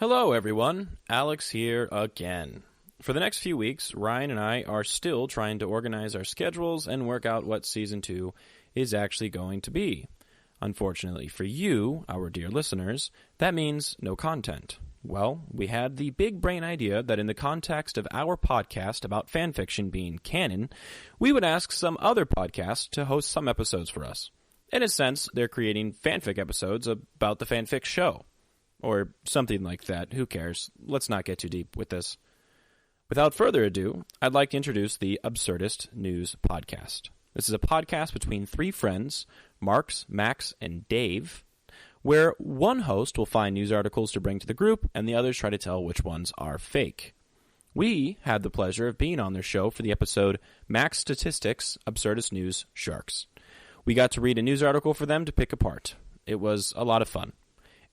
Hello, everyone. Alex here again. For the next few weeks, Ryan and I are still trying to organize our schedules and work out what Season 2 is actually going to be. Unfortunately for you, our dear listeners, that means no content. Well, we had the big brain idea that in the context of our podcast about fanfiction being canon, we would ask some other podcasts to host some episodes for us. In a sense, they're creating fanfic episodes about the fanfic show. Or something like that. Who cares? Let's not get too deep with this. Without further ado, I'd like to introduce the Absurdist News Podcast. This is a podcast between three friends, Marks, Max, and Dave, where one host will find news articles to bring to the group, and the others try to tell which ones are fake. We had the pleasure of being on their show for the episode Max Statistics, Absurdist News Sharks. We got to read a news article for them to pick apart. It was a lot of fun.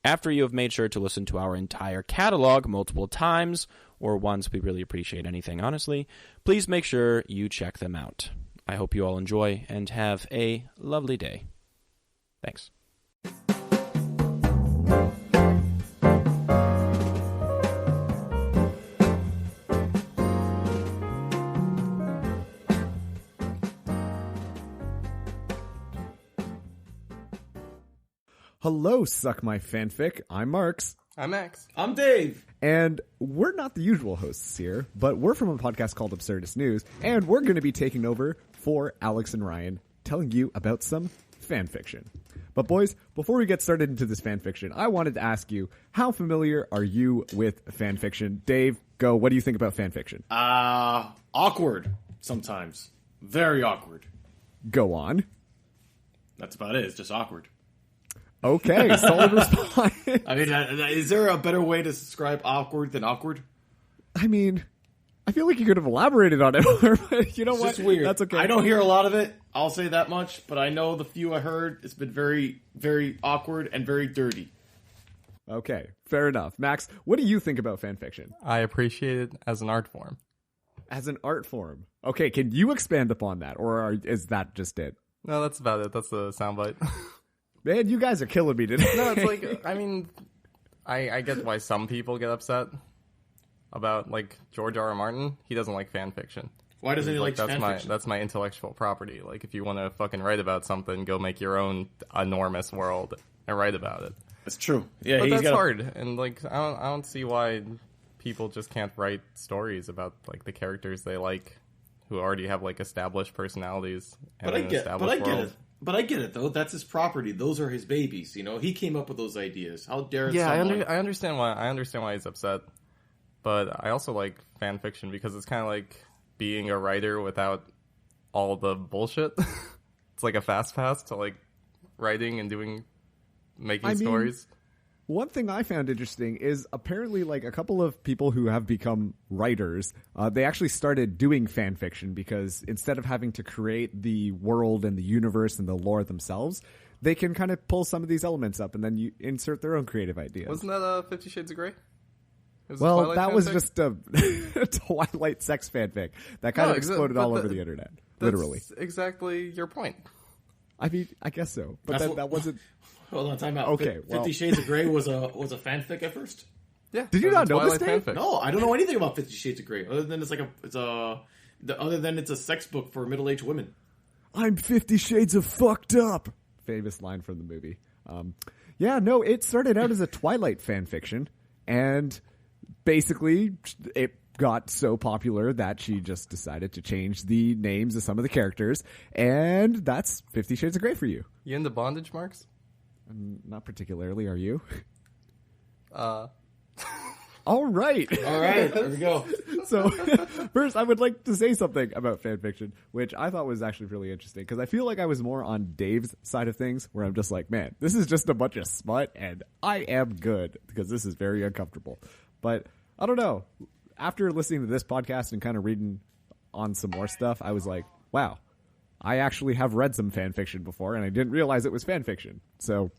After you have made sure to listen to our entire catalog multiple times, or once, we really appreciate anything, honestly, please make sure you check them out. I hope you all enjoy and have a lovely day. Thanks. Hello, Suck My Fanfic. I'm Marks. I'm Max. I'm Dave. And we're not the usual hosts here, but we're from a podcast called Absurdist News, and we're going to be taking over for Alex and Ryan, telling you about some fanfiction. But boys, before we get started into this fanfiction, I wanted to ask you, how familiar are you with fanfiction? Dave, go. What do you think about fanfiction? Awkward sometimes. Very awkward. Go on. That's about it. It's just awkward. Okay, solid response. I mean, is there a better way to describe awkward than awkward? I mean, I feel like you could have elaborated on it more, but you know what? It's just weird. That's okay. I don't hear a lot of it. I'll say that much. But I know the few I heard, it's been very, very awkward and very dirty. Okay, fair enough. Max, what do you think about fanfiction? I appreciate it as an art form. As an art form. Okay, can you expand upon that, or is that just it? No, that's about it. That's the soundbite. Man, you guys are killing me today. No, it's like, I mean, I get why some people get upset about, like, George R. R. Martin. He doesn't like fan fiction. Why doesn't he like fan fiction? That's my intellectual property. Like, if you want to fucking write about something, go make your own enormous world and write about it. That's true. Yeah, but that's hard. And, like, I don't see why people just can't write stories about, like, the characters they like who already have, like, established personalities and an established world. But I get it, though. That's his property. Those are his babies. You know, he came up with those ideas. How dare someone... I understand why he's upset. But I also like fan fiction because it's kind of like being a writer without all the bullshit. It's like a fast pass to like writing and making stories. One thing I found interesting is apparently like a couple of people who have become writers, they actually started doing fan fiction because instead of having to create the world and the universe and the lore themselves, they can kind of pull some of these elements up and then you insert their own creative ideas. Wasn't that 50 Shades of Grey? Well, that was just a Twilight sex fanfic that kind of exploded all over the internet, literally. That's exactly your point. I mean, I guess so, but that wasn't... Hold on, time out. Okay, 50 Shades of Grey was a fanfic at first? Yeah. Did you not know this, Dave? No, I don't know anything about 50 Shades of Grey other than it's a sex book for middle-aged women. I'm 50 Shades of fucked up. Famous line from the movie. It started out as a Twilight fan fiction, and basically it got so popular that she just decided to change the names of some of the characters, and that's 50 Shades of Grey for you. You into bondage, Marks? Not particularly, are you? All right. There we go. So, first, I would like to say something about fanfiction, which I thought was actually really interesting, because I feel like I was more on Dave's side of things, where I'm just like, man, this is just a bunch of smut, and I am good, because this is very uncomfortable. But, I don't know. After listening to this podcast and kind of reading on some more stuff, I was like, wow. I actually have read some fan fiction before, and I didn't realize it was fan fiction. So,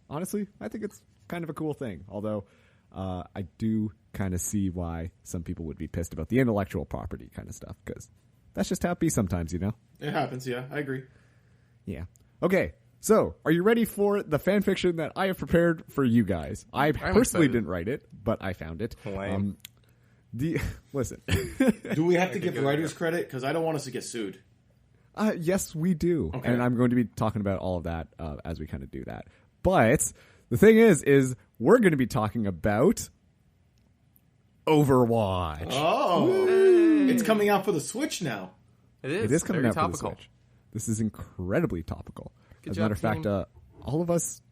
honestly, I think it's kind of a cool thing. Although, I do kind of see why some people would be pissed about the intellectual property kind of stuff, because that's just how it be sometimes, you know? It happens, yeah. I agree. Yeah. Okay, So, are you ready for the fan fiction that I have prepared for you guys? I personally excited. didn't write it, but I found it. Lame. Listen. Do we have to give writers credit? Because I don't want us to get sued. Yes, we do. Okay. And I'm going to be talking about all of that as we kind of do that. But the thing is we're going to be talking about Overwatch. Oh, it's coming out for the Switch now. It is. It is coming very out topical. for the Switch. This is incredibly topical. Good As a matter job, of fact, all of us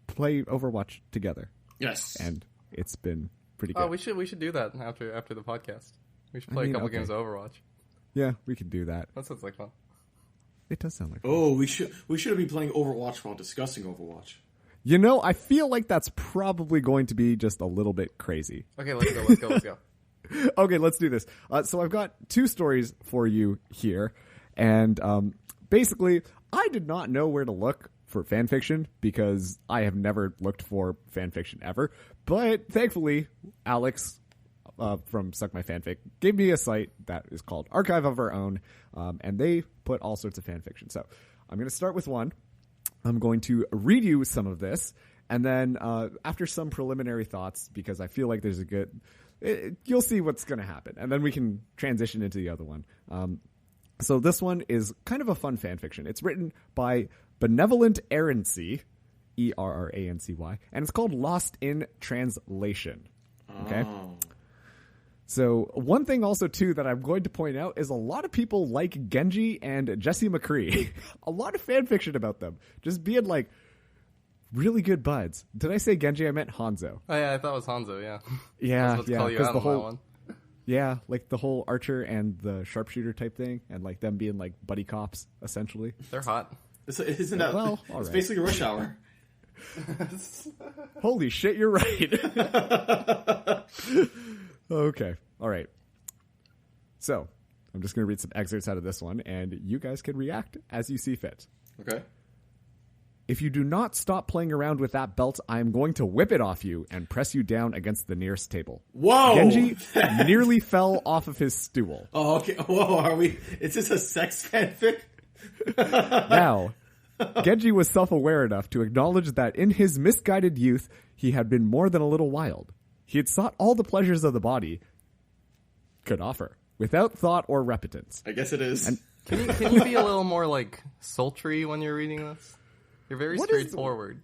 play Overwatch together, Yes. and it's been pretty good. Oh, we should do that after the podcast. We should play a couple okay. games of Overwatch. Yeah, we could do that. That sounds like fun. It does sound like. Oh, we should have been playing Overwatch while discussing Overwatch. You know, I feel like that's probably going to be just a little bit crazy. Okay, let's go. Okay, let's do this. So I've got two stories for you here, and basically, I did not know where to look for fan fiction because I have never looked for fan fiction ever. But thankfully, Alex from Suck My Fanfic gave me a site that is called Archive of Our Own, and they put all sorts of fan fiction. So I'm going to start with one. I'm going to read you some of this, and then after some preliminary thoughts, because I feel like there's a good... you'll see what's going to happen, and then we can transition into the other one. So this one is kind of a fun fan fiction. It's written by Benevolent Errancy, Errancy, and it's called Lost in Translation. Okay? Oh. So one thing also, too, that I'm going to point out is a lot of people like Genji and Jesse McCree. A lot of fan fiction about them. Just being, like, really good buds. Did I say Genji? I meant Hanzo. Oh yeah, I thought it was Hanzo. Yeah. Yeah, I was about to call you out the on whole... that one. Yeah, like the whole archer and the sharpshooter type thing, and like them being like buddy cops, essentially. They're hot. Isn't that? Well, all it's right. basically Rush Hour. Holy shit, you're right. Okay, all right. So, I'm just going to read some excerpts out of this one, and you guys can react as you see fit. Okay. If you do not stop playing around with that belt, I am going to whip it off you and press you down against the nearest table. Whoa! Genji nearly fell off of his stool. Oh, okay. Whoa, are we? Is this a sex fanfic? Now, Genji was self-aware enough to acknowledge that in his misguided youth, he had been more than a little wild. He had sought all the pleasures of the body could offer, without thought or repentance. I guess it is. Can you be a little more like sultry when you're reading this? You're very What is the- straightforward.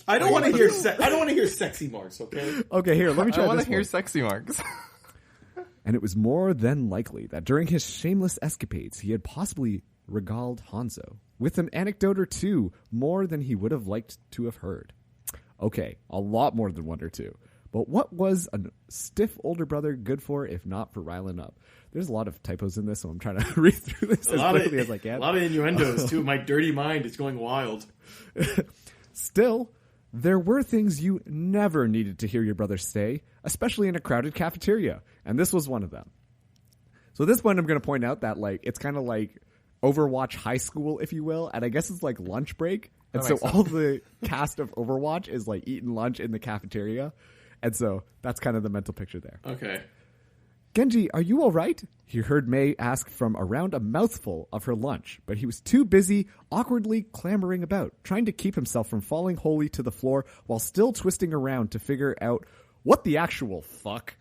I don't want to hear. I don't want to hear sexy marks. Okay. Okay, here, let me try I want this to hear one. sexy marks. And it was more than likely that during his shameless escapades, he had possibly regaled Hanzo with an anecdote or two more than he would have liked to have heard. Okay, a lot more than one or two. But what was a stiff older brother good for if not for riling up? There's a lot of typos in this, so I'm trying to read through this as quickly as I A can. lot of innuendos too. My dirty mind is going wild. Still, there were things you never needed to hear your brother say, especially in a crowded cafeteria, and this was one of them. So at this point, I'm going to point out that like it's kind of like Overwatch High School, if you will, and I guess it's like lunch break, and so makes sense. all the cast of Overwatch is like eating lunch in the cafeteria, and so that's kind of the mental picture there. Okay. Genji, are you all right? He heard Mei ask from around a mouthful of her lunch, but he was too busy awkwardly clambering about, trying to keep himself from falling wholly to the floor while still twisting around to figure out what the actual fuck.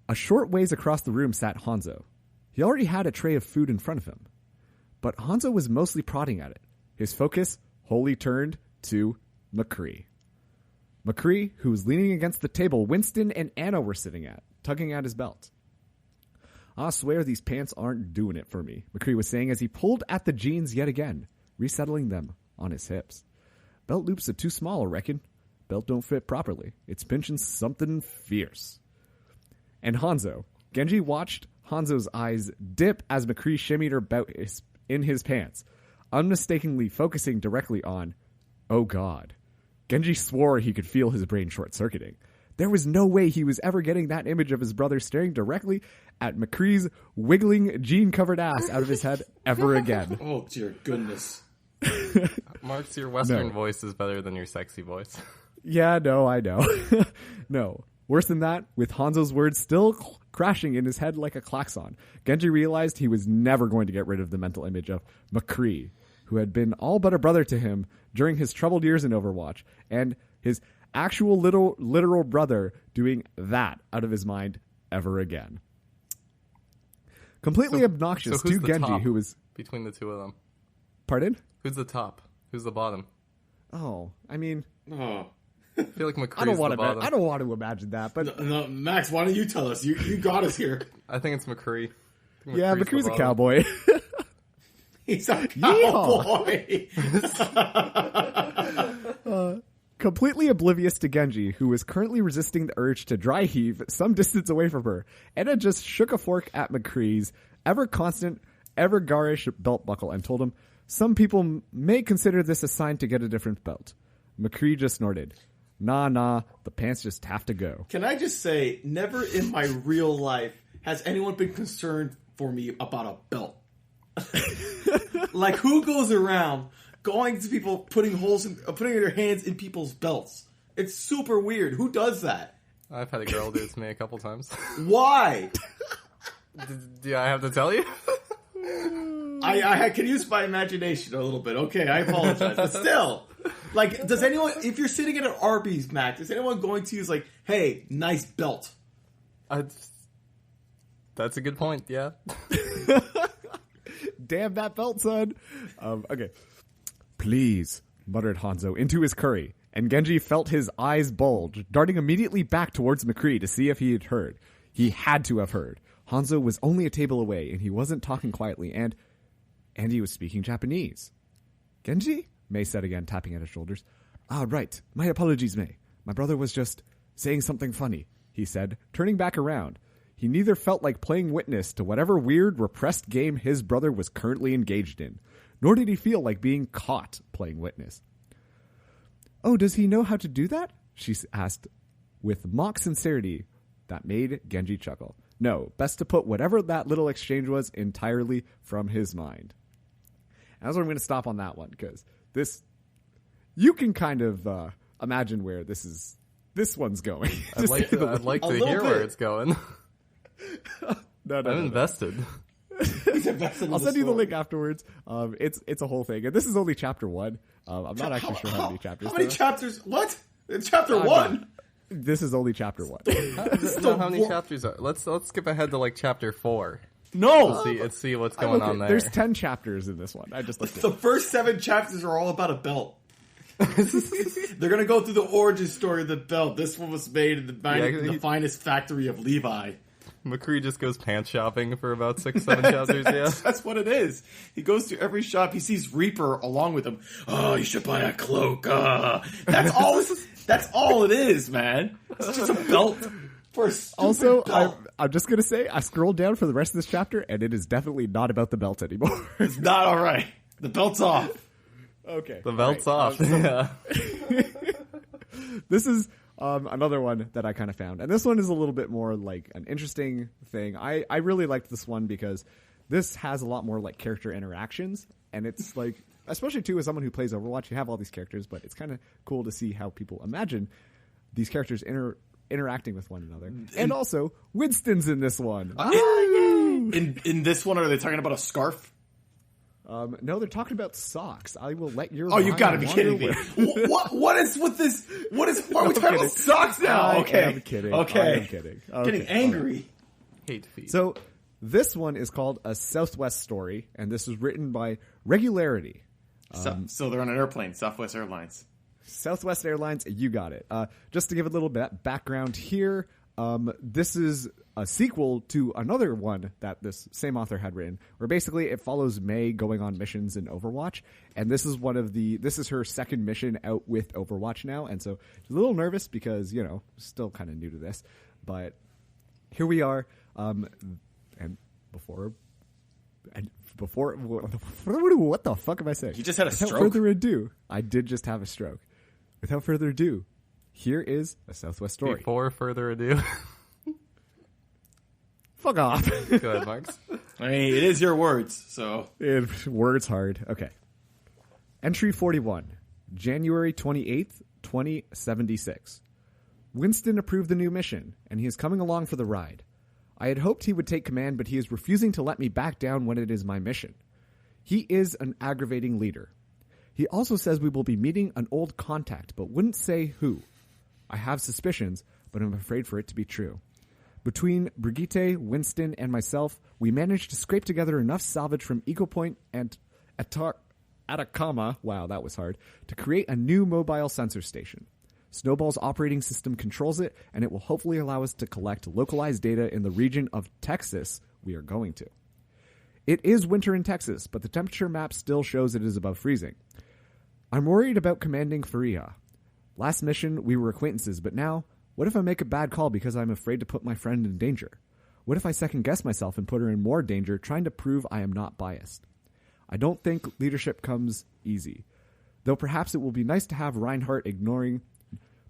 A short ways across the room sat Hanzo. He already had a tray of food in front of him, but Hanzo was mostly prodding at it. His focus wholly turned to McCree. McCree, who was leaning against the table Winston and Anna were sitting at, tugging at his belt. I swear these pants aren't doing it for me, McCree was saying as he pulled at the jeans yet again, resettling them on his hips. Belt loops are too small, I reckon. Belt don't fit properly. It's pinching something fierce. And Hanzo. Genji watched Hanzo's eyes dip as McCree shimmied about in his pants, unmistakably focusing directly on, oh God. Genji swore he could feel his brain short-circuiting. There was no way he was ever getting that image of his brother staring directly at McCree's wiggling, jean-covered ass out of his head ever again. Oh dear goodness. Marks, your Western No. voice is better than your sexy voice. Yeah, no, I know. No. Worse than that, with Hanzo's words still crashing in his head like a klaxon, Genji realized he was never going to get rid of the mental image of McCree, who had been all but a brother to him during his troubled years in Overwatch, and his actual literal brother doing that out of his mind ever again. Completely obnoxious so who's to the Genji, top who was... between the two of them? Pardon? Who's the top? Who's the bottom? Oh, I mean... Oh. I feel like McCree's I don't the bottom. I don't want to imagine that, but... No, Max, why don't you tell us? You got us here. I think it's McCree. Yeah, McCree's the a bottom. cowboy. He's a cowboy. Completely oblivious to Genji, who was currently resisting the urge to dry heave some distance away from her, Edna just shook a fork at McCree's ever-constant, ever-garish belt buckle and told him, "Some people may consider this a sign to get a different belt." McCree just snorted. Nah, the pants just have to go. Can I just say, never in my real life has anyone been concerned for me about a belt. Like, who goes around going to people, putting their hands in people's belts? It's super weird. Who does that? I've had a girl do it to me a couple times. Why? Do I have to tell you? I can use my imagination a little bit. Okay, I apologize. But still, like, does anyone, if you're sitting at an Arby's, Mac, is anyone going to use, like, hey, nice belt? That's a good point, yeah. Damn that belt, son. Okay. Please, muttered Hanzo into his curry, and Genji felt his eyes bulge, darting immediately back towards McCree to see if he had heard. He had to have heard. Hanzo was only a table away, and he wasn't talking quietly, and he was speaking Japanese. Genji? Mei said again, tapping at his shoulders. Ah, right. My apologies, Mei. My brother was just saying something funny, he said, turning back around. He neither felt like playing witness to whatever weird, repressed game his brother was currently engaged in, nor did he feel like being caught playing witness. Oh, does he know how to do that? She asked with mock sincerity that made Genji chuckle. No, best to put whatever that little exchange was entirely from his mind. And that's where I'm going to stop on that one, because this, you can kind of imagine where this one's going. I'd like to hear where it's going. No, I'm invested. I'll send you the link afterwards. It's a whole thing, and this is only chapter 1. I'm not actually sure how many chapters. How many chapters? What? It's chapter 1. This is only chapter 1. No, how many chapters are? Let's skip ahead to like chapter 4. No. Let's see what's going on there. There's 10 chapters in this one. I just looked at The first 7 chapters are all about a belt. They're gonna go through the origin story of the belt. This one was made in the finest factory of Levi. McCree just goes pants shopping for about 6-7 chapters, yeah. That's what it is. He goes to every shop. He sees Reaper along with him. Oh, you should buy a cloak. That's all. That's all it is, man. It's just a belt for a stupid Also, belt. I'm just going to say, I scrolled down for the rest of this chapter, and it is definitely not about the belt anymore. It's not all right. The belt's off. Okay. The belt's off. Yeah. This is another one that I kind of found. And this one is a little bit more like an interesting thing. I really liked this one because this has a lot more like character interactions. And it's like, especially too as someone who plays Overwatch, you have all these characters, but it's kind of cool to see how people imagine these characters interacting with one another. And also, Winston's in this one. In this one, are they talking about a scarf? No, they're talking about socks. I will let your. Oh, you gotta be kidding me! What is with this? What is? Are we talking about socks now? Okay, I'm kidding. Okay, I'm kidding. Getting angry. Hate feet. So this one is called A Southwest Story, and this is written by Regularity. So they're on an airplane, Southwest Airlines. Southwest Airlines, you got it. Just to give a little bit background here, this is a sequel to another one that this same author had written, where basically it follows Mei going on missions in Overwatch, and this is her second mission out with Overwatch now, and so she's a little nervous because, you know, still kind of new to this, but here we are, and before what the fuck am I saying? You just had a stroke? Without further ado, I did just have a stroke. Without further ado, here is A Southwest Story. Before further ado. Fuck off. Go ahead, Marks. I mean, it is your words, so. Words hard. Okay. Entry 41. January 28th, 2076. Winston approved the new mission, and he is coming along for the ride. I had hoped he would take command, but he is refusing to let me back down when it is my mission. He is an aggravating leader. He also says we will be meeting an old contact, but wouldn't say who. I have suspicions, but I'm afraid for it to be true. Between Brigitte, Winston, and myself, we managed to scrape together enough salvage from Eagle Point and Atacama, wow, that was hard, to create a new mobile sensor station. Snowball's operating system controls it, and it will hopefully allow us to collect localized data in the region of Texas we are going to. It is winter in Texas, but the temperature map still shows it is above freezing. I'm worried about commanding Faria. Last mission, we were acquaintances, but now, what if I make a bad call because I'm afraid to put my friend in danger? What if I second-guess myself and put her in more danger, trying to prove I am not biased? I don't think leadership comes easy. Though perhaps it will be nice to have Reinhardt ignoring...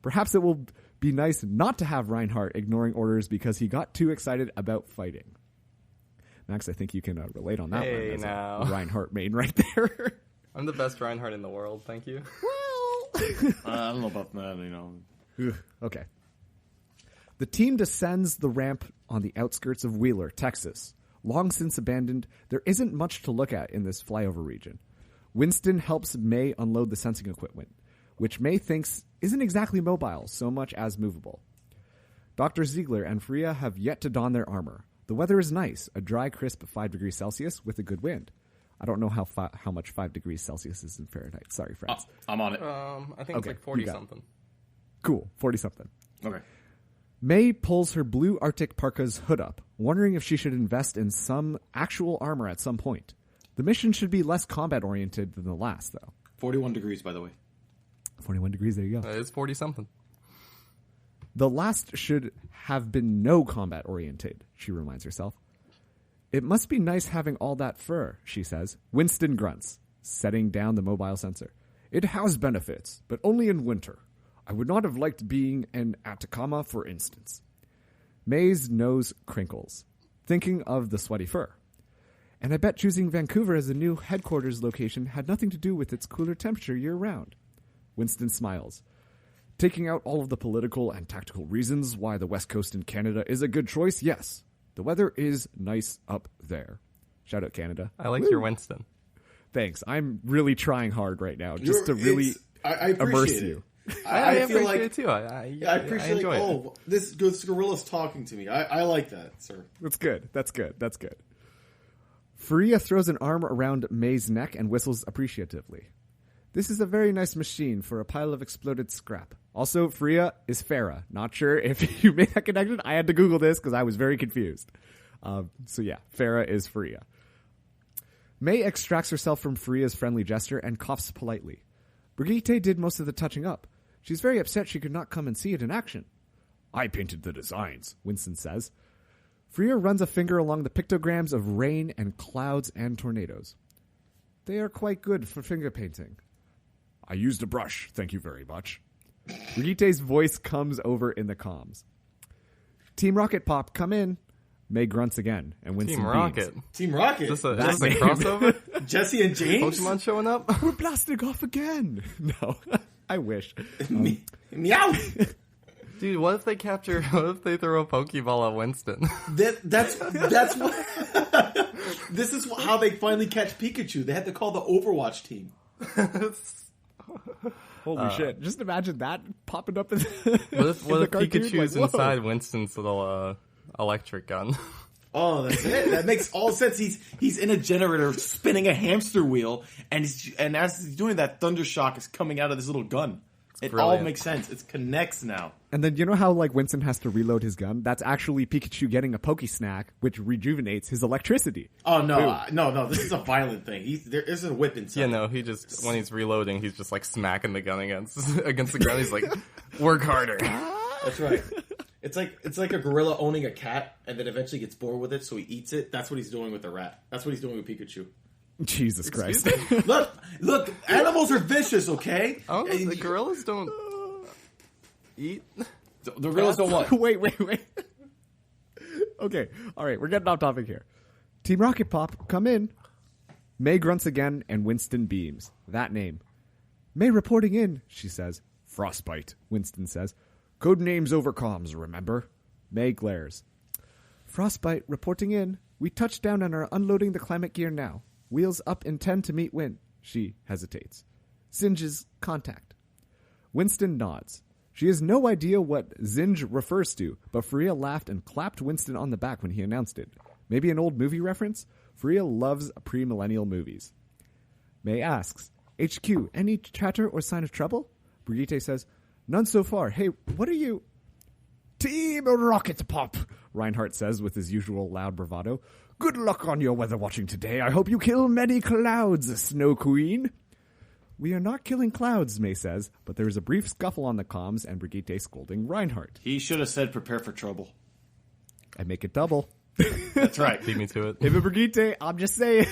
Perhaps it will be nice not to have Reinhardt ignoring orders because he got too excited about fighting. Max, I think you can relate on that Hey, one. As now. a Reinhardt main right there. I'm the best Reinhardt in the world, thank you. I don't know about that, you know. Okay. The team descends the ramp on the outskirts of Wheeler, Texas. Long since abandoned, there isn't much to look at in this flyover region. Winston helps May unload the sensing equipment, which May thinks isn't exactly mobile so much as movable. Dr. Ziegler and Freya have yet to don their armor. The weather is nice, a dry, crisp 5 degrees Celsius with a good wind. I don't know how much 5 degrees Celsius is in Fahrenheit. Sorry, friends. I'm on it. I think Okay, it's like you got it. 40-something. Cool, 40-something. Okay. May pulls her blue Arctic parka's hood up, wondering if she should invest in some actual armor at some point. The mission should be less combat-oriented than the last, though. 41 degrees, by the way. 41 degrees, there you go. It is 40-something. The last should have been no combat-oriented, she reminds herself. It must be nice having all that fur, she says. Winston grunts, setting down the mobile sensor. It has benefits, but only in winter. I would not have liked being in Atacama, for instance. May's nose crinkles, thinking of the sweaty fur. And I bet choosing Vancouver as a new headquarters location had nothing to do with its cooler temperature year-round. Winston smiles. Taking out all of the political and tactical reasons why the West Coast in Canada is a good choice, yes. The weather is nice up there. Shout out Canada. I like Woo. your Winston. Thanks. I'm really trying hard right now just to really I appreciate immerse it. you. I feel appreciate like it too. I appreciate enjoy like, it. oh, this gorilla's talking to me. I like that, sir. That's good. That's good. That's good. Faria throws an arm around May's neck and whistles appreciatively. This is a very nice machine for a pile of exploded scrap. Also, Faria is Farah. Not sure if you made that connection. I had to Google this because I was very confused. So yeah, Farah is Faria. May extracts herself from Faria's friendly gesture and coughs politely. Brigitte did most of the touching up. She's very upset she could not come and see it in action. I painted the designs, Winston says. Faria runs a finger along the pictograms of rain and clouds and tornadoes. They are quite good for finger painting. I used a brush, thank you very much. Brigitte's voice comes over in the comms. Team Rocket Pop, come in. May grunts again, and Winston Team beams. Rocket. Team Rocket. Is this a That name. crossover? Jesse and James. Pokemon showing up? We're blasting off again. No, I wish. Meow. Dude, what if they capture? What if they throw a Pokeball at Winston? That's what. This is how they finally catch Pikachu. They had to call the Overwatch team. Holy shit. Just imagine that popping up in What if the cartoon, Pikachu's like, whoa. inside Winston's little electric gun? Oh, that's it. That makes all sense. He's in a generator spinning a hamster wheel, and as he's doing that, thunder shock is coming out of this little gun. It all brilliant. makes sense. It connects now. And then you know how like Winston has to reload his gun? That's actually Pikachu getting a Poke Snack, which rejuvenates his electricity. Oh no, no! This is a violent thing. There isn't a whip inside. Yeah, no, he just when he's reloading, he's just like smacking the gun against the ground. He's like, "Work harder." That's right. It's like a gorilla owning a cat, and then eventually gets bored with it, so he eats it. That's what he's doing with the rat. That's what he's doing with Pikachu. Jesus Christ. Look! Animals are vicious, okay? Oh, the gorillas don't eat. The gorillas don't what? Wait. Okay, all right, we're getting off topic here. Team Rocket Pop, come in. May grunts again, and Winston beams. That name. May reporting in, she says. Frostbite, Winston says. Code names over comms, remember? May glares. Frostbite reporting in. We touched down and are unloading the climate gear now. Wheels up intend to meet Win. She hesitates. Zinj's contact. Winston nods. She has no idea what Zinj refers to, but Faria laughed and clapped Winston on the back when he announced it. Maybe an old movie reference? Faria loves pre-millennial movies. May asks, HQ, any chatter or sign of trouble? Brigitte says, none so far. Hey, what are you... Team Rocket Pop, Reinhardt says with his usual loud bravado. Good luck on your weather watching today. I hope you kill many clouds, Snow Queen. We are not killing clouds, May says, but there is a brief scuffle on the comms and Brigitte scolding Reinhardt. He should have said prepare for trouble. I make it double. That's right. Beat me to it. If a Brigitte, I'm just saying.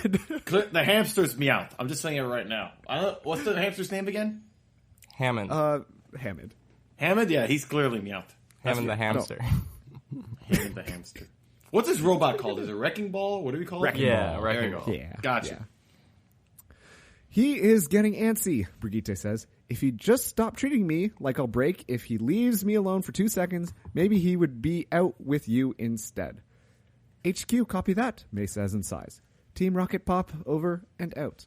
The hamster's meowth. I'm just saying it right now. What's the hamster's name again? Hammond. Hammond. Hammond? Yeah, he's clearly meowth. Hammond the hamster. Hammond the hamster. What's his robot called? Is it Wrecking Ball? What do we call it? Yeah, Wrecking Wrecking Ball. Ball. Yeah. Gotcha. Yeah. He is getting antsy, Brigitte says. If he just stopped treating me like I'll break, if he leaves me alone for 2 seconds, maybe he would be out with you instead. HQ, copy that, May says and sighs. Team Rocket Pop, over and out.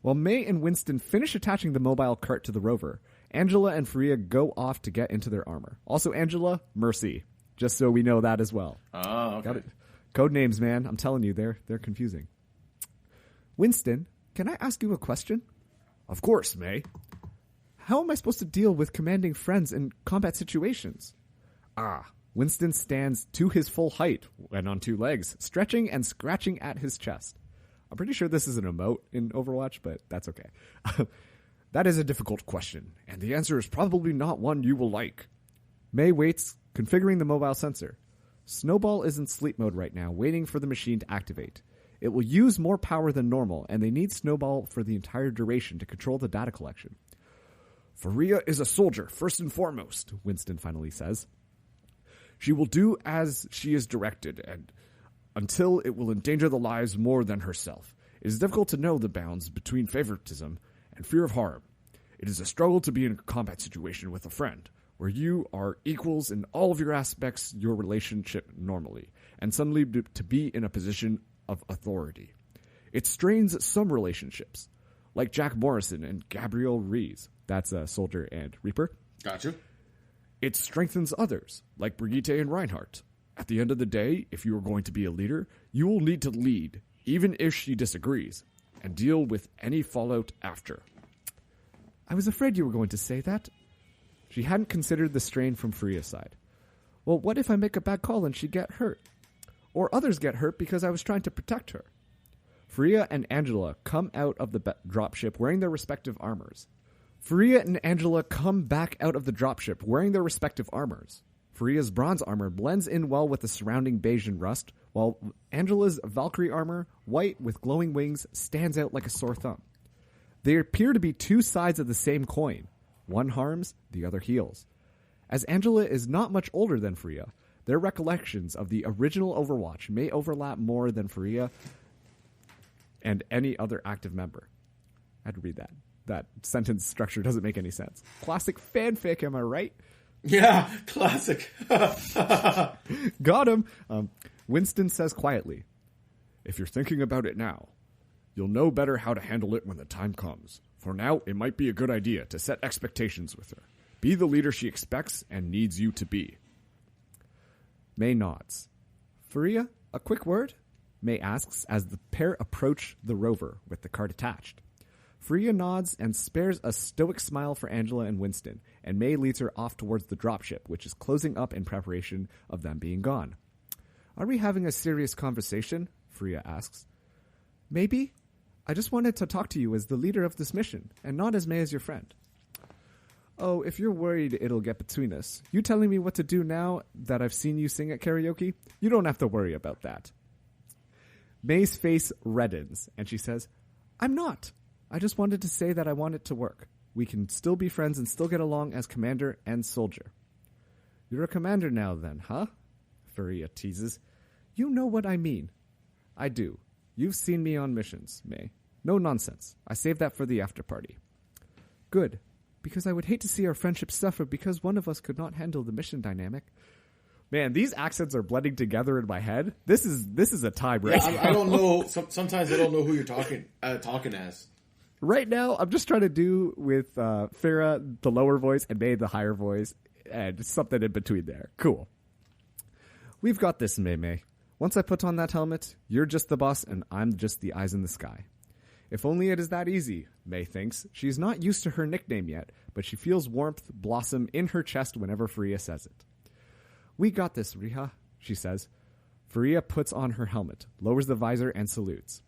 While May and Winston finish attaching the mobile cart to the rover, Angela and Faria go off to get into their armor. Also, Angela, Mercy. Just so we know that as well. Oh, okay. Got it. Code names, man. I'm telling you, they're confusing. Winston, can I ask you a question? Of course, May. How am I supposed to deal with commanding friends in combat situations? Winston stands to his full height and on 2 legs, stretching and scratching at his chest. I'm pretty sure this is an emote in Overwatch, but that's okay. That is a difficult question, and the answer is probably not one you will like. May waits, configuring the mobile sensor. Snowball is in sleep mode right now, waiting for the machine to activate. It will use more power than normal, and they need Snowball for the entire duration to control the data collection. Faria is a soldier, first and foremost, Winston finally says. She will do as she is directed, and until it will endanger the lives more than herself. It is difficult to know the bounds between favoritism and fear of harm. It is a struggle to be in a combat situation with a friend, where you are equals in all of your aspects, your relationship normally, and suddenly to be in a position of authority. It strains some relationships, like Jack Morrison and Gabrielle Rees. That's a Soldier and Reaper. Gotcha. It strengthens others, like Brigitte and Reinhardt. At the end of the day, if you are going to be a leader, you will need to lead, even if she disagrees, and deal with any fallout after. I was afraid you were going to say that. She hadn't considered the strain from Faria's side. Well, what if I make a bad call and she get hurt? Or others get hurt because I was trying to protect her. Faria and Angela come out of the dropship wearing their respective armors. Faria's bronze armor blends in well with the surrounding beige and rust, while Angela's Valkyrie armor, white with glowing wings, stands out like a sore thumb. They appear to be 2 sides of the same coin. One harms, the other heals. As Angela is not much older than Faria, their recollections of the original Overwatch may overlap more than Faria and any other active member. I had to read that. That sentence structure doesn't make any sense. Classic fanfic, am I right? Yeah, classic. Got him. Winston says quietly, if you're thinking about it now, you'll know better how to handle it when the time comes. For now, it might be a good idea to set expectations with her. Be the leader she expects and needs you to be. May nods. Faria, a quick word? May asks as the pair approach the rover with the cart attached. Faria nods and spares a stoic smile for Angela and Winston, and May leads her off towards the dropship, which is closing up in preparation of them being gone. Are we having a serious conversation? Faria asks. Maybe. I just wanted to talk to you as the leader of this mission, and not as May as your friend. Oh, if you're worried it'll get between us, you telling me what to do now that I've seen you sing at karaoke? You don't have to worry about that. May's face reddens, and she says, I'm not. I just wanted to say that I want it to work. We can still be friends and still get along as commander and soldier. You're a commander now then, huh? Faria teases. You know what I mean. I do. You've seen me on missions, May. No nonsense. I saved that for the after party. Good, because I would hate to see our friendship suffer because one of us could not handle the mission dynamic. Man, these accents are blending together in my head. This is a time right Yeah, I don't know. Sometimes I don't know who you're talking as. Right now, I'm just trying to do with Farah the lower voice and May the higher voice, and something in between there. Cool. We've got this, May. Once I put on that helmet, you're just the boss and I'm just the eyes in the sky. If only it is that easy, May thinks. She's not used to her nickname yet, but she feels warmth blossom in her chest whenever Faria says it. We got this, Riha, she says. Faria puts on her helmet, lowers the visor, and salutes.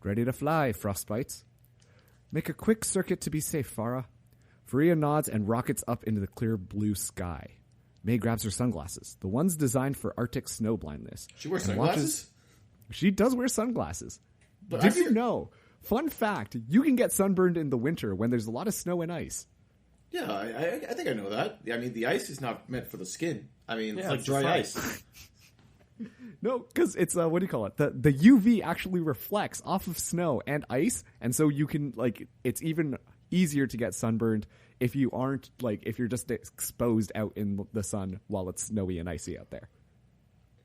Ready to fly, Frostbites. Make a quick circuit to be safe, Farah. Faria nods and rockets up into the clear blue sky. May grabs her sunglasses, the ones designed for Arctic snow blindness. She wears sunglasses? She does wear sunglasses. But Did you know? Fun fact, you can get sunburned in the winter when there's a lot of snow and ice. Yeah, I think I know that. I mean, the ice is not meant for the skin. I mean, it's like it's dry the ice. No, because it's, what do you call it? The UV actually reflects off of snow and ice, and so you can, like, it's even easier to get sunburned if you aren't, like, if you're just exposed out in the sun while it's snowy and icy out there.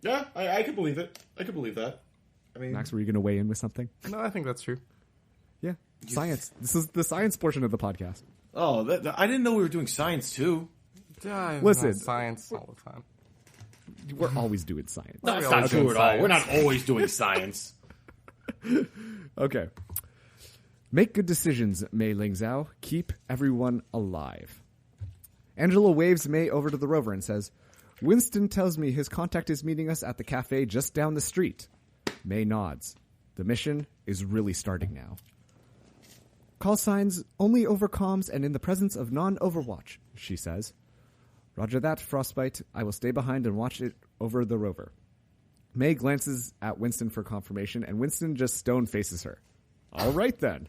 Yeah, I can believe it. I can believe that. I mean, Max, were you going to weigh in with something? No, I think that's true. Yeah. Science. This is the science portion of the podcast. oh, I didn't know we were doing science too. Listen. Science all the time. We're always doing science. That's we not always true do at all. science. We're not always doing science. Okay. Make good decisions, Mei Ling Zhao. Keep everyone alive. Angela waves Mei over to the rover and says, Winston tells me his contact is meeting us at the cafe just down the street. Mei nods. The mission is really starting now. Call signs only over comms and in the presence of non-Overwatch, she says. Roger that, Frostbite. I will stay behind and watch it over the rover. May glances at Winston for confirmation, and Winston just stone faces her. All right, then.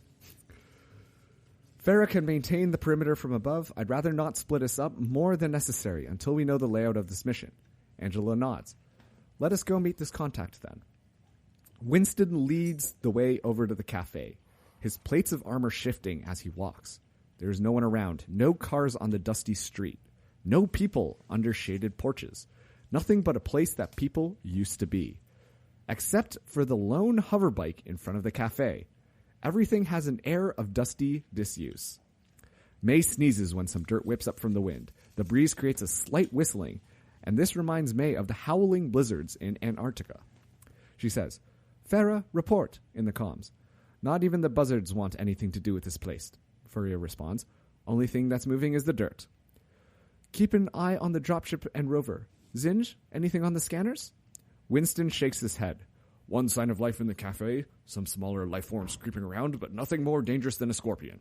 Farah can maintain the perimeter from above. I'd rather not split us up more than necessary until we know the layout of this mission. Angela nods. Let us go meet this contact, then. Winston leads the way over to the cafe, his plates of armor shifting as he walks. There is no one around, no cars on the dusty street, no people under shaded porches, nothing but a place that people used to be. Except for the lone hoverbike in front of the cafe. Everything has an air of dusty disuse. May sneezes when some dirt whips up from the wind. The breeze creates a slight whistling, and this reminds May of the howling blizzards in Antarctica. She says, Farah, report, in the comms. Not even the buzzards want anything to do with this place, Furia responds. Only thing that's moving is the dirt. Keep an eye on the dropship and rover. Zinj, anything on the scanners? Winston shakes his head. One sign of life in the cafe, some smaller life forms creeping around, but nothing more dangerous than a scorpion.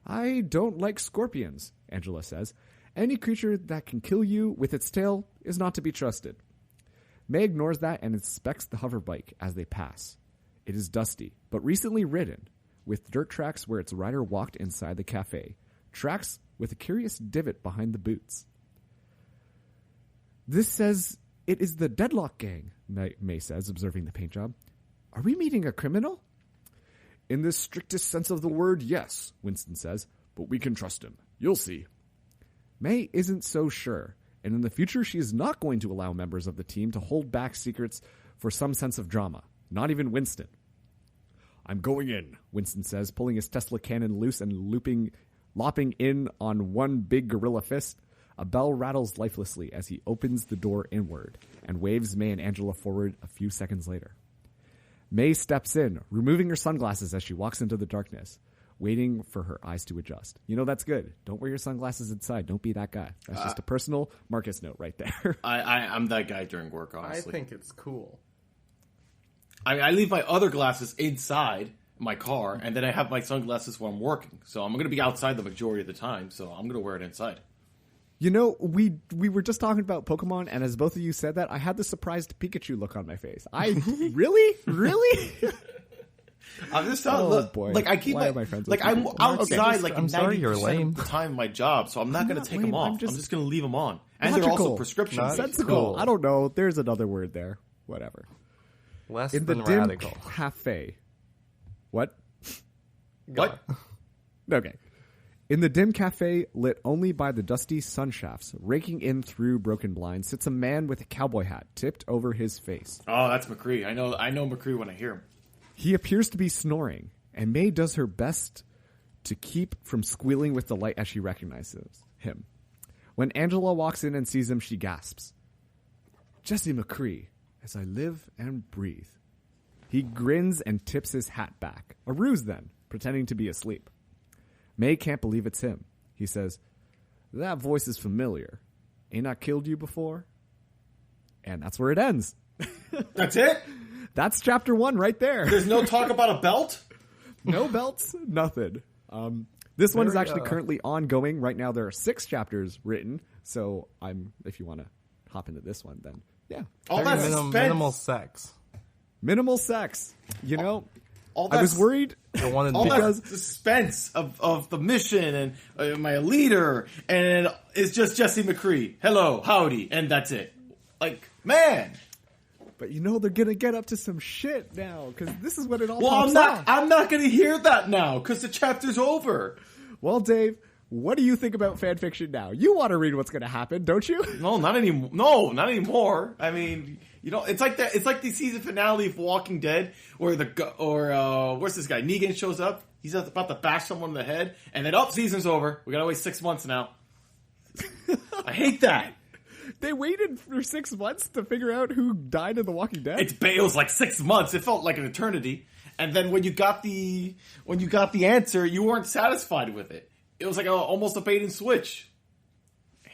I don't like scorpions, Angela says. Any creature that can kill you with its tail is not to be trusted. May ignores that and inspects the hoverbike as they pass. It is dusty, but recently ridden, with dirt tracks where its rider walked inside the cafe. Tracks with a curious divot behind the boots. This says it is the Deadlock Gang, May says, observing the paint job. Are we meeting a criminal? In the strictest sense of the word, yes, Winston says, but we can trust him. You'll see. May isn't so sure, and in the future she is not going to allow members of the team to hold back secrets for some sense of drama. Not even Winston. I'm going in, Winston says, pulling his Tesla cannon loose and lopping in on one big gorilla fist. A bell rattles lifelessly as he opens the door inward and waves May and Angela forward a few seconds later. May steps in, removing her sunglasses as she walks into the darkness, waiting for her eyes to adjust. You know, that's good. Don't wear your sunglasses inside. Don't be that guy. That's just a personal Marcus note right there. I'm that guy during work, honestly. I think it's cool. I leave my other glasses inside my car, and then I have my sunglasses when I'm working. So I'm going to be outside the majority of the time, so I'm going to wear it inside. You know, we were just talking about Pokemon, and as both of you said that, I had the surprised Pikachu look on my face. Really? I'm just telling Oh, look, boy. like I keep Why are my friends like with I'm people? outside like I'm sorry, you're 90% lame. of the time of my job, so I'm not going not to take lame, them off. I'm I'm just just going to leave them on, and they're logical. also prescription based. Sensical. I don't know. There's another word there. Whatever. Less In the than dim radical. cafe. What? What? Okay. In the dim cafe, lit only by the dusty sun shafts, raking in through broken blinds, sits a man with a cowboy hat tipped over his face. Oh, that's McCree. I know McCree when I hear him. He appears to be snoring, and May does her best to keep from squealing with delight as she recognizes him. When Angela walks in and sees him, she gasps. Jesse McCree, as I live and breathe. He grins and tips his hat back. A ruse then, pretending to be asleep. May can't believe it's him. He says, that voice is familiar. Ain't I killed you before? And that's where it ends. That's it? That's chapter 1 right there. There's no talk about a belt? No belts, nothing. This one is actually currently ongoing. Right now there are 6 chapters written. So if you want to hop into this one, then yeah. All that suspense. Minimal sex. Minimal sex. You know, all I was worried. All that suspense of the mission and my leader, and it's just Jesse McCree. Hello, howdy, and that's it. Like, man. But you know they're gonna get up to some shit now because this is what it all. Well, pops off. I'm not gonna hear that now because the chapter's over. Well, Dave, what do you think about fan fiction now? You want to read what's gonna happen, don't you? No, not anymore. No, not anymore. I mean, you know, it's like that. It's like the season finale of Walking Dead, where where's this guy? Negan shows up. He's about to bash someone in the head, and then season's over. We gotta wait 6 months now. I hate that. They waited for 6 months to figure out who died in The Walking Dead. It was like 6 months. It felt like an eternity. And then when you got the answer, you weren't satisfied with it. It was like almost a bait and switch.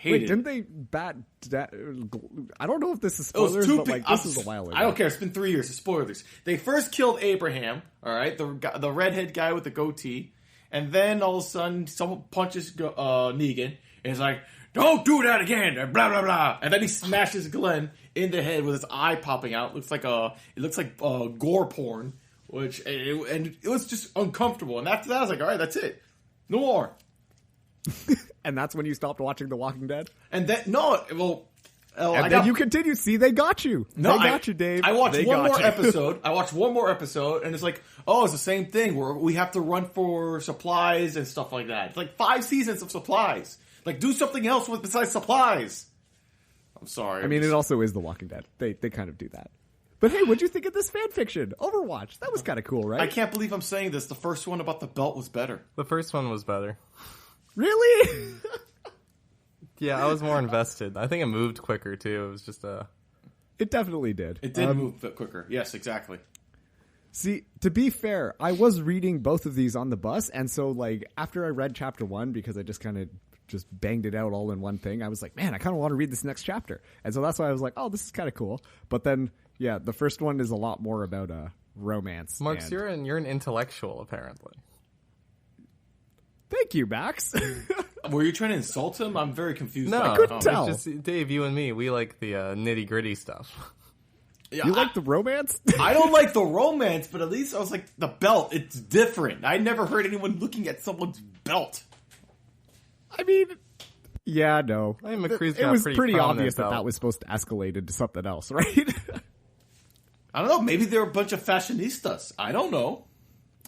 Wait, didn't they I don't know if this is spoilers, but like this is a while ago. I don't care. It's been 3 years. It's spoilers. They first killed Abraham. All right, the redhead guy with the goatee, and then all of a sudden someone punches Negan, and it's like, don't do that again, and blah blah blah. And then he smashes Glenn in the head with his eye popping out. It looks like gore porn, and it was just uncomfortable. And after that, I was like, all right, that's it, no more. And that's when you stopped watching The Walking Dead. And then you continued. See, they got you. No, they got you, Dave. I watched one more episode. I watched one more episode, and it's like, it's the same thing where we have to run for supplies and stuff like that. It's like 5 seasons of supplies. Like, do something else besides supplies. I'm sorry. I mean, it also is The Walking Dead. They kind of do that. But hey, what'd you think of this fan fiction? Overwatch. That was kind of cool, right? I can't believe I'm saying this. The first one about the belt was better. The first one was better. Really? Yeah, I was more invested. I think it moved quicker, too. It was just It definitely did. It did move quicker. Yes, exactly. See, to be fair, I was reading both of these on the bus, and so, like, after I read chapter 1, because I just kind of just banged it out all in one thing, I was like, man, I kind of want to read this next chapter. And so that's why I was like, oh, this is kind of cool. But then, yeah, the first one is a lot more about romance. Marks, you're an intellectual, apparently. Thank you, Max. Were you trying to insult him? I'm very confused. No, I couldn't tell. It's just, Dave, you and me, we like the nitty-gritty stuff. Yeah, you like the romance? I don't like the romance, but at least I was like, the belt, it's different. I never heard anyone looking at someone's belt. I mean, yeah, no. I mean, McCree's it got was pretty pretty obvious belt. that was supposed to escalate into something else, right? I don't know. Maybe they're a bunch of fashionistas. I don't know.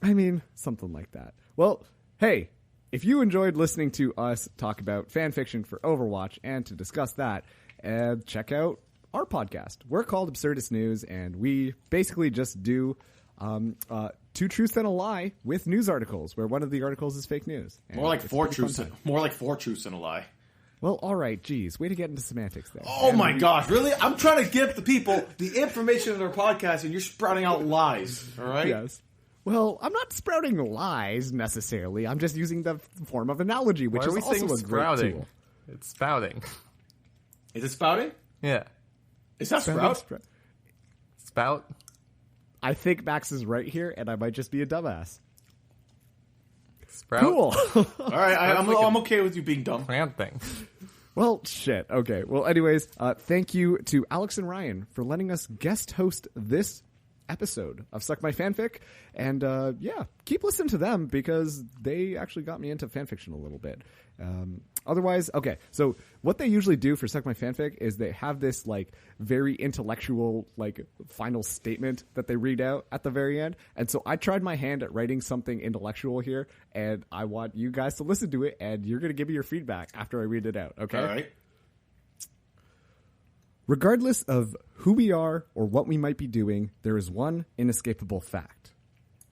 I mean, something like that. Well, hey, if you enjoyed listening to us talk about fan fiction for Overwatch and to discuss that, check out our podcast. We're called Absurdist News, and we basically just do 2 truths and a lie with news articles, where one of the articles is fake news. And More like 4 truths. More like 4 truths and a lie. Well, all right, geez, way to get into semantics there. Oh my gosh, really? I'm trying to give the people the information in their podcast, and you're sprouting out lies. All right? Yes. Well, I'm not sprouting lies necessarily. I'm just using the form of analogy, which Why are is we also saying a sprouting? great tool. It's spouting. Is it spouting? Yeah. Is that sprout? Spout? I think Max is right here, and I might just be a dumbass. Sprout? Cool. All right, I'm okay with you being dumb. Plant thing. Well, shit. Okay. Well, anyways, thank you to Alex and Ryan for letting us guest host this episode of Suck My Fanfic. And keep listening to them because they actually got me into fanfiction a little bit. Otherwise, okay, so what they usually do for Suck My Fanfic is they have this like very intellectual like final statement that they read out at the very end. And so I tried my hand at writing something intellectual here, and I want you guys to listen to it, and you're going to give me your feedback after I read it out, okay? All right. Regardless of who we are or what we might be doing, there is one inescapable fact.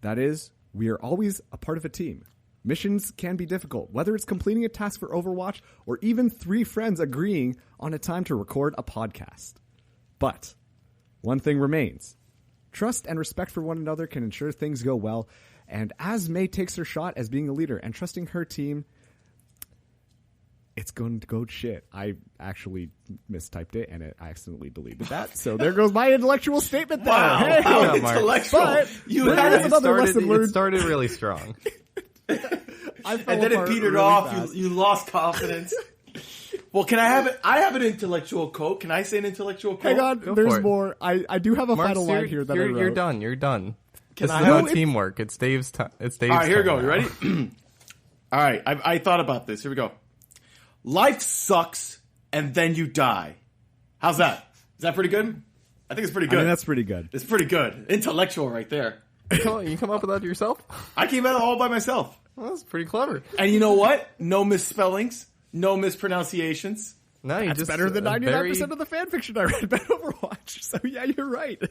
That is, we are always a part of a team. Missions can be difficult, whether it's completing a task for Overwatch or even 3 friends agreeing on a time to record a podcast. But one thing remains. Trust and respect for one another can ensure things go well, and as May takes her shot as being a leader and trusting her team, it's going to go shit. I actually mistyped it, and I accidentally deleted that. So there goes my intellectual statement there. Wow, Hey! how Yeah, Mark. intellectual. But You there had is it. another lesson It learned. started really strong. I fell And then it apart petered really off. fast. You lost confidence. Well, can I have it? I have an intellectual quote. Can I say an intellectual quote? Hang on, Go there's for it. more. I do have a Mark, final line here that I wrote. you're done. You're done. Can This I is have about it? teamwork. It's Dave's time. It's Dave's All right, here we turn go. You now. ready? All right, I thought about this. Here we go. Life sucks, and then you die. How's that? Is that pretty good? I think it's pretty I good. mean, that's pretty good. It's pretty good. Intellectual right there. You come up with that yourself? I came out all by myself. Well, that's pretty clever. And you know what? No misspellings, no mispronunciations. No, you That's just better than a 99% of the fan fiction I read about Overwatch. So yeah, you're right.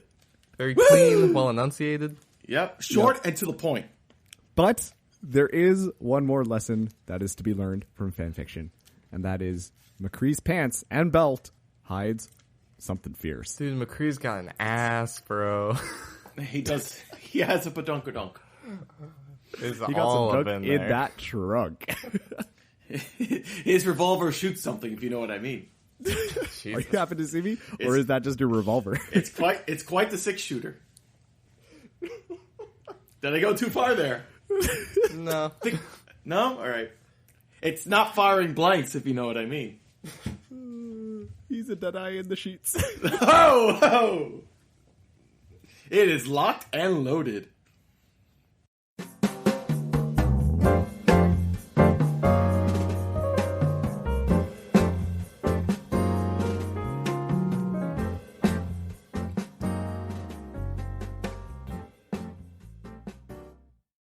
very clean, well enunciated. Yep, short and to the point. But there is one more lesson that is to be learned from fan fiction, and that is McCree's pants and belt hides something fierce. Dude, McCree's got an ass, bro. He does. He has a badunkadunk. It's He got all some up dunk in in there. that trunk. His revolver shoots something, if you know what I mean. Are Jesus. you happy to see me, or is that just your revolver? It's quite the 6-shooter. Did I go too far there? No. No? All right. It's not firing blanks, if you know what I mean. He's a dead eye in the sheets. Oh! It is locked and loaded.